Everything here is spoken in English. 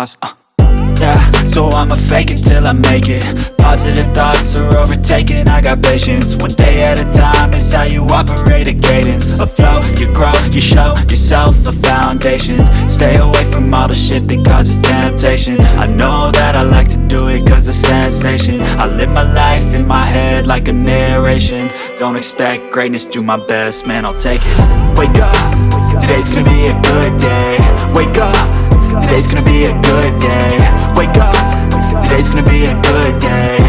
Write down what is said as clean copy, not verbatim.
lost. Yeah, so I'ma fake it till I make it. Positive thoughts are overtaken, I got patience. One day at a time is how you operate a cadence. A flow, you grow, you show yourself a foundation. Stay away from all the shit that causes temptation. I know that I like to do it cause it's sensation. I live my life in my head like a narration. Don't expect greatness, do my best, man, I'll take it. Wake up, today's gonna be a good day. Wake up, today's gonna be a good day. Wake up, today's gonna be a good day.